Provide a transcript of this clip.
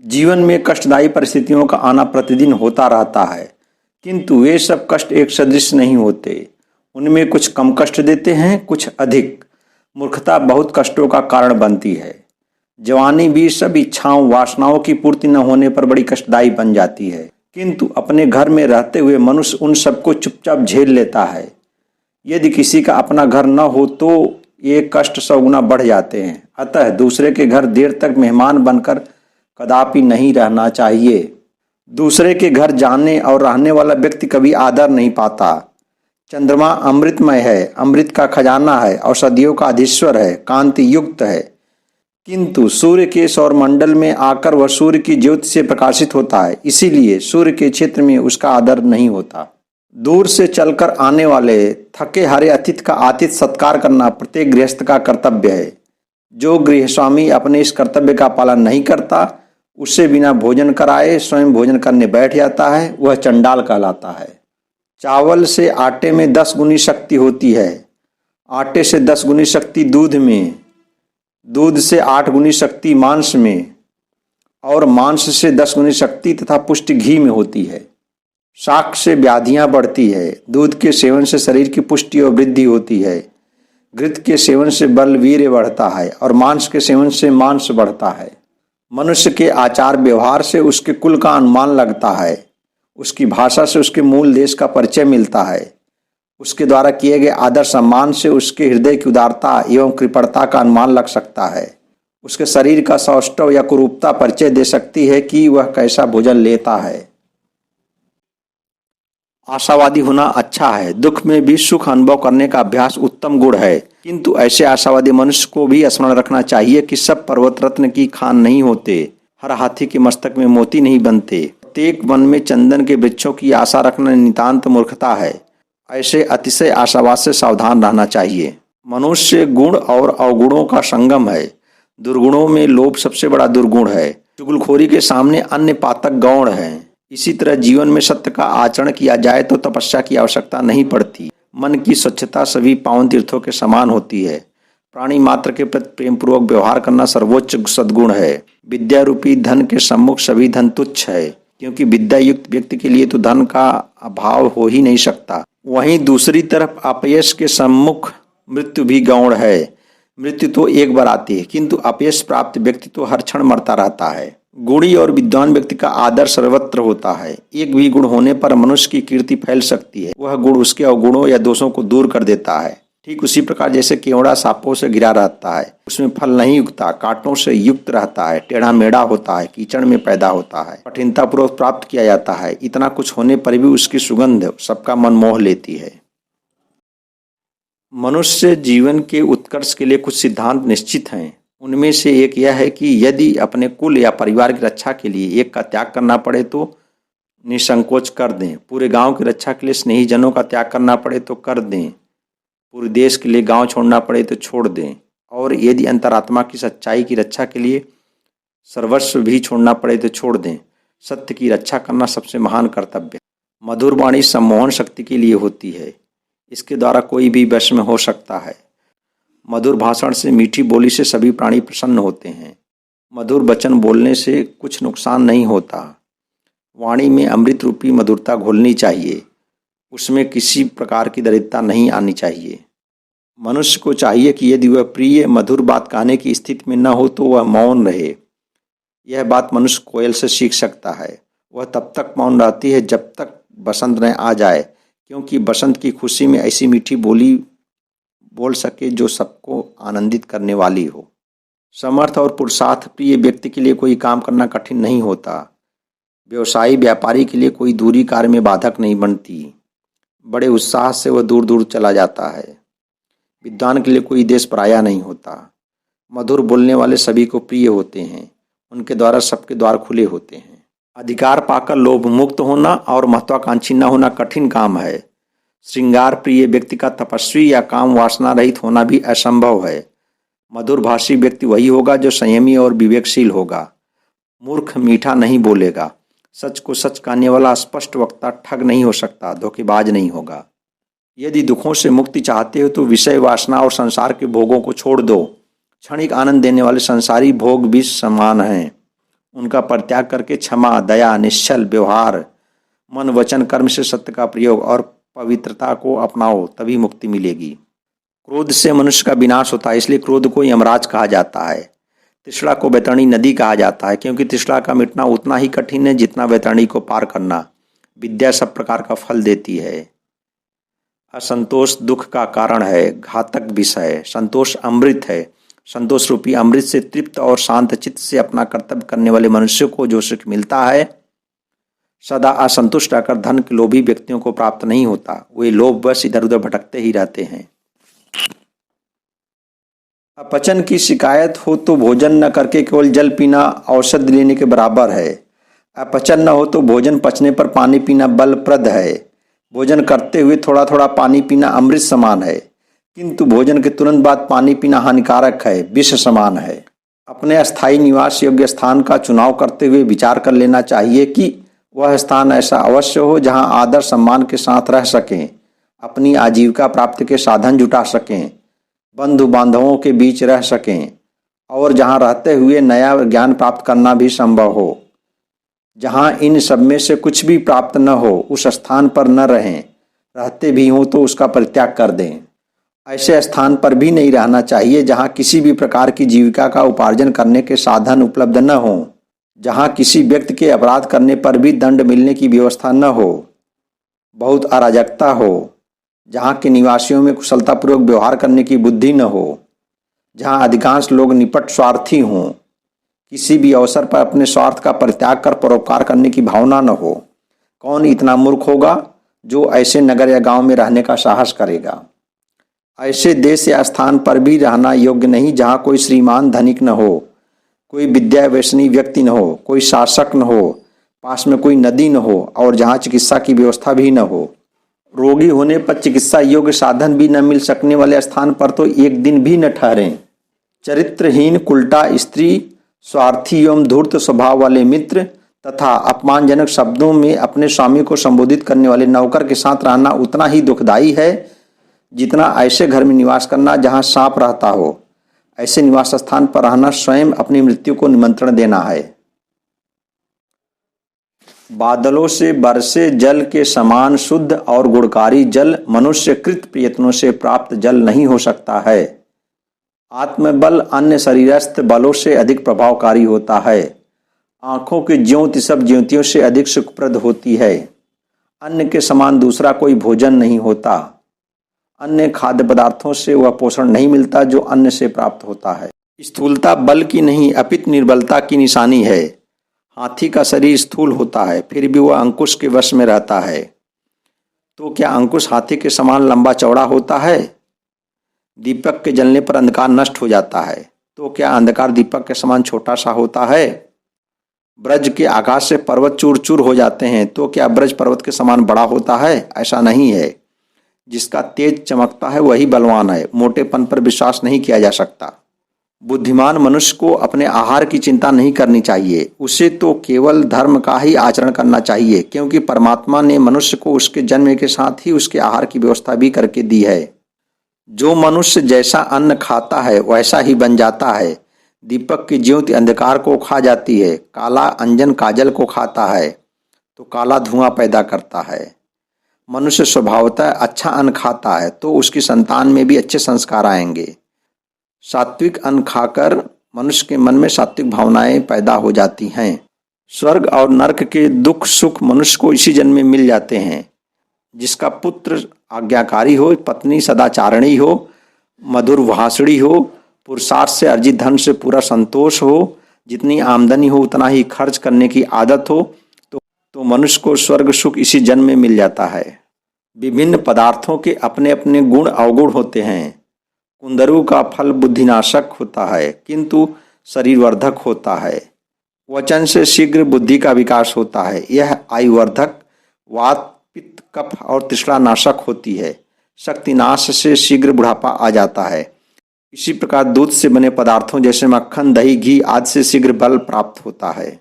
जीवन में कष्टदायी परिस्थितियों का आना प्रतिदिन होता रहता है, किंतु वे सब कष्ट एक सदृश नहीं होते। उनमें कुछ कम कष्ट देते हैं, कुछ अधिक। मूर्खता बहुत कष्टों का कारण बनती है। जवानी भी सब इच्छाओं वासनाओं की पूर्ति न होने पर बड़ी कष्टदायी बन जाती है, किंतु अपने घर में रहते हुए मनुष्य उन सबको चुपचाप झेल लेता है। यदि किसी का अपना घर न हो तो ये कष्ट 100 गुना बढ़ जाते हैं। अतः दूसरे के घर देर तक मेहमान बनकर कदापि नहीं रहना चाहिए। दूसरे के घर जाने और रहने वाला व्यक्ति कभी आदर नहीं पाता। चंद्रमा अमृतमय है, अमृत का खजाना है, औषधियों का अधीश्वर है, कांति युक्त है, किंतु सूर्य के सौरमंडल में आकर वह सूर्य की ज्योति से प्रकाशित होता है, इसीलिए सूर्य के क्षेत्र में उसका आदर नहीं होता। दूर से चलकर आने वाले थके हारे अतिथि का आतिथ्य सत्कार करना प्रत्येक गृहस्थ का कर्तव्य है। जो गृहस्वामी अपने इस कर्तव्य का पालन नहीं करता, उससे बिना भोजन कराए स्वयं भोजन करने बैठ जाता है, वह चंडाल कहलाता है। चावल से आटे में 10 गुनी शक्ति होती है, आटे से 10 गुनी शक्ति दूध में, दूध से 8 गुनी शक्ति मांस में, और मांस से 10 गुनी शक्ति तथा पुष्टि घी में होती है। शाक से व्याधियां बढ़ती है, दूध के सेवन से शरीर की पुष्टि और वृद्धि होती है, घृत के सेवन से बल वीर्य बढ़ता है, और मांस के सेवन से मांस बढ़ता है। मनुष्य के आचार व्यवहार से उसके कुल का अनुमान लगता है, उसकी भाषा से उसके मूल देश का परिचय मिलता है, उसके द्वारा किए गए आदर सम्मान से उसके हृदय की उदारता एवं कृपणता का अनुमान लग सकता है। उसके शरीर का सौष्ठव या कुरूपता परिचय दे सकती है कि वह कैसा भोजन लेता है। आशावादी होना अच्छा है, दुख में भी सुख अनुभव करने का अभ्यास उत्तम गुण है, किंतु ऐसे आशावादी मनुष्य को भी स्मरण रखना चाहिए कि सब पर्वत रत्न की खान नहीं होते, हर हाथी के मस्तक में मोती नहीं बनते। प्रत्येक वन में चंदन के वृक्षों की आशा रखना नितांत मूर्खता है। ऐसे अतिशय आशावाद से सावधान रहना चाहिए। मनुष्य गुण और अवगुणों का संगम है। दुर्गुणों में लोभ सबसे बड़ा दुर्गुण है। चुगलखोरी के सामने अन्य पातक गौण है। इसी तरह जीवन में सत्य का आचरण किया जाए तो तपस्या की आवश्यकता नहीं पड़ती। मन की स्वच्छता सभी पावन तीर्थों के समान होती है। प्राणी मात्र के प्रति प्रेम पूर्वक व्यवहार करना सर्वोच्च सद्गुण है। विद्या रूपी धन के सम्मुख सभी धन तुच्छ है, क्योंकि विद्या युक्त व्यक्ति के लिए तो धन का अभाव हो ही नहीं सकता। वहीं दूसरी तरफ अपयश के सम्मुख मृत्यु भी गौण है। मृत्यु तो एक बार आती है, किंतु अपयश प्राप्त व्यक्ति तो हर क्षण मरता रहता है। गुणी और विद्वान व्यक्ति का आदर सर्वत्र होता है। एक भी गुण होने पर मनुष्य की कीर्ति फैल सकती है। वह गुण उसके अवगुणों या दोषों को दूर कर देता है। ठीक उसी प्रकार जैसे केवड़ा सांपों से घिरा रहता है, उसमें फल नहीं उगता, कांटों से युक्त रहता है, टेढ़ा मेढ़ा होता है, कीचड़ में पैदा होता है, कठिनता पूर्वक प्राप्त किया जाता है। इतना कुछ होने पर भी उसकी सुगंध सबका मन मोह लेती है। मनुष्य जीवन के उत्कर्ष के लिए कुछ सिद्धांत निश्चित हैं। उनमें से एक यह है कि यदि अपने कुल या परिवार की रक्षा के लिए एक का त्याग करना पड़े तो निसंकोच कर दें। पूरे गांव की रक्षा के लिए स्नेही जनों का त्याग करना पड़े तो कर दें। पूरे देश के लिए गांव छोड़ना पड़े तो छोड़ दें। और यदि अंतरात्मा की सच्चाई की रक्षा के लिए सर्वस्व भी छोड़ना पड़े तो छोड़ दें। सत्य की रक्षा करना सबसे महान कर्तव्य है। मधुर वाणी सम्मोहन शक्ति के लिए होती है। इसके द्वारा कोई भी वश में हो सकता है। मधुर भाषण से, मीठी बोली से सभी प्राणी प्रसन्न होते हैं। मधुर वचन बोलने से कुछ नुकसान नहीं होता। वाणी में अमृत रूपी मधुरता घोलनी चाहिए, उसमें किसी प्रकार की दरिद्रता नहीं आनी चाहिए। मनुष्य को चाहिए कि यदि वह प्रिय मधुर बात कहने की स्थिति में न हो तो वह मौन रहे। यह बात मनुष्य कोयल से सीख सकता है। वह तब तक मौन रहती है जब तक बसंत न आ जाए, क्योंकि बसंत की खुशी में ऐसी मीठी बोली बोल सके जो सबको आनंदित करने वाली हो। समर्थ और पुरुषार्थ प्रिय व्यक्ति के लिए कोई काम करना कठिन नहीं होता। व्यवसायी व्यापारी के लिए कोई दूरी कार्य में बाधक नहीं बनती। बड़े उत्साह से वह दूर दूर चला जाता है। विद्वान के लिए कोई देश पराया नहीं होता। मधुर बोलने वाले सभी को प्रिय होते हैं। उनके द्वारा सबके द्वार खुले होते हैं। अधिकार पाकर लोभ मुक्त होना और महत्वाकांक्षी न होना कठिन काम है। श्रृंगार प्रिय व्यक्ति का तपस्वी या काम वासना रहित होना भी असंभव है। मधुर भाषी व्यक्ति वही होगा जो संयमी और विवेकशील होगा। मूर्ख मीठा नहीं बोलेगा। सच को सच कहने वाला स्पष्ट वक्ता ठग नहीं हो सकता, धोखेबाज नहीं होगा। यदि दुखों से मुक्ति चाहते हो तो विषय वासना और संसार के भोगों को छोड़ दो। क्षणिक आनंद देने वाले संसारी भोग भी समान हैं। उनका परित्याग करके क्षमा, दया, निश्चल व्यवहार, मन, वचन, कर्म से सत्य का प्रयोग और पवित्रता को अपनाओ, तभी मुक्ति मिलेगी। क्रोध से मनुष्य का विनाश होता है, इसलिए क्रोध को यमराज कहा जाता है। तृष्णा को वैतरणी नदी कहा जाता है, क्योंकि तृष्णा का मिटना उतना ही कठिन है जितना वैतरणी को पार करना। विद्या सब प्रकार का फल देती है। असंतोष दुख का कारण है, घातक विष है। संतोष अमृत है। संतोष रूपी अमृत से तृप्त और शांत चित्त से अपना कर्तव्य करने वाले मनुष्य को जो सुख मिलता है, सदा असंतुष्ट रहकर धन के लोभी व्यक्तियों को प्राप्त नहीं होता। वे लोभवश इधर उधर भटकते ही रहते हैं। अपचन की शिकायत हो तो भोजन न करके केवल जल पीना औषध लेने के बराबर है। अपचन न हो तो भोजन पचने पर पानी पीना बलप्रद है। भोजन करते हुए थोड़ा थोड़ा पानी पीना अमृत समान है, किंतु भोजन के तुरंत बाद पानी पीना हानिकारक है, विष समान है। अपने अस्थायी निवास योग्य स्थान का चुनाव करते हुए विचार कर लेना चाहिए कि वह स्थान ऐसा अवश्य हो जहां आदर सम्मान के साथ रह सकें, अपनी आजीविका प्राप्ति के साधन जुटा सकें, बंधु बांधवों के बीच रह सकें और जहां रहते हुए नया ज्ञान प्राप्त करना भी संभव हो। जहां इन सब में से कुछ भी प्राप्त न हो, उस स्थान पर न रहें। रहते भी हों तो उसका परित्याग कर दें। ऐसे स्थान पर भी नहीं रहना चाहिए जहां किसी भी प्रकार की जीविका का उपार्जन करने के साधन उपलब्ध न हों, जहां किसी व्यक्ति के अपराध करने पर भी दंड मिलने की व्यवस्था न हो, बहुत अराजकता हो, जहां के निवासियों में कुशलतापूर्वक व्यवहार करने की बुद्धि न हो, जहां अधिकांश लोग निपट स्वार्थी हों, किसी भी अवसर पर अपने स्वार्थ का परित्याग कर परोपकार करने की भावना न हो। कौन इतना मूर्ख होगा जो ऐसे नगर या गांव में रहने का साहस करेगा। ऐसे देश या स्थान पर भी रहना योग्य नहीं जहां कोई श्रीमान धनिक न हो, कोई विद्या व्यसनी व्यक्ति न हो, कोई शासक न हो, पास में कोई नदी न हो और जहां चिकित्सा की व्यवस्था भी न हो। रोगी होने पर चिकित्सा योग्य साधन भी न मिल सकने वाले स्थान पर तो एक दिन भी न ठहरें। चरित्रहीन, कुलटा स्त्री, स्वार्थी एवं धूर्त स्वभाव वाले मित्र तथा अपमानजनक शब्दों में अपने स्वामी को संबोधित करने वाले नौकर के साथ रहना उतना ही दुखदायी है जितना ऐसे घर में निवास करना जहां सांप रहता हो। ऐसे निवास स्थान पर रहना स्वयं अपनी मृत्यु को निमंत्रण देना है। बादलों से बरसे जल के समान शुद्ध और गुणकारी जल मनुष्य कृत प्रयत्नों से प्राप्त जल नहीं हो सकता है। आत्मबल अन्य शरीरस्थ बलों से अधिक प्रभावकारी होता है। आंखों की ज्योति सब ज्योतियों से अधिक सुखप्रद होती है। अन्न के समान दूसरा कोई भोजन नहीं होता। अन्य खाद्य पदार्थों से वह पोषण नहीं मिलता जो अन्न से प्राप्त होता है। स्थूलता बल की नहीं अपितु निर्बलता की निशानी है। हाथी का शरीर स्थूल होता है, फिर भी वह अंकुश के वश में रहता है। तो क्या अंकुश हाथी के समान लंबा चौड़ा होता है? दीपक के जलने पर अंधकार नष्ट हो जाता है, तो क्या अंधकार दीपक के समान छोटा सा होता है? ब्रज के आकाश से पर्वत चूर चूर हो जाते हैं, तो क्या ब्रज पर्वत के समान बड़ा होता है? ऐसा नहीं है। जिसका तेज चमकता है वही बलवान है। मोटेपन पर विश्वास नहीं किया जा सकता। बुद्धिमान मनुष्य को अपने आहार की चिंता नहीं करनी चाहिए। उसे तो केवल धर्म का ही आचरण करना चाहिए, क्योंकि परमात्मा ने मनुष्य को उसके जन्म के साथ ही उसके आहार की व्यवस्था भी करके दी है। जो मनुष्य जैसा अन्न खाता है वैसा ही बन जाता है। दीपक की ज्योति अंधकार को खा जाती है। काला अंजन काजल को खाता है तो काला धुआं पैदा करता है। मनुष्य स्वभावतः अच्छा अन्न खाता है तो उसकी संतान में भी अच्छे संस्कार आएंगे। सात्विक अन्न खाकर मनुष्य के मन में सात्विक भावनाएं पैदा हो जाती हैं। स्वर्ग और नरक के दुख सुख मनुष्य को इसी जन्म में मिल जाते हैं। जिसका पुत्र आज्ञाकारी हो, पत्नी सदाचारणी हो, मधुर भाषणी हो, पुरुषार्थ से अर्जित धन से पूरा संतोष हो, जितनी आमदनी हो उतना ही खर्च करने की आदत हो, तो मनुष्य को स्वर्ग सुख इसी जन्म में मिल जाता है। विभिन्न पदार्थों के अपने अपने गुण अवगुण होते हैं। कुंदरू का फल बुद्धिनाशक होता है किंतु शरीरवर्धक होता है। वचन से शीघ्र बुद्धि का विकास होता है। यह आयुवर्धक, वात पित्त कफ और तृष्णा नाशक होती है। शक्तिनाश से शीघ्र बुढ़ापा आ जाता है। इसी प्रकार दूध से बने पदार्थों जैसे मक्खन, दही, घी आदि से शीघ्र बल प्राप्त होता है।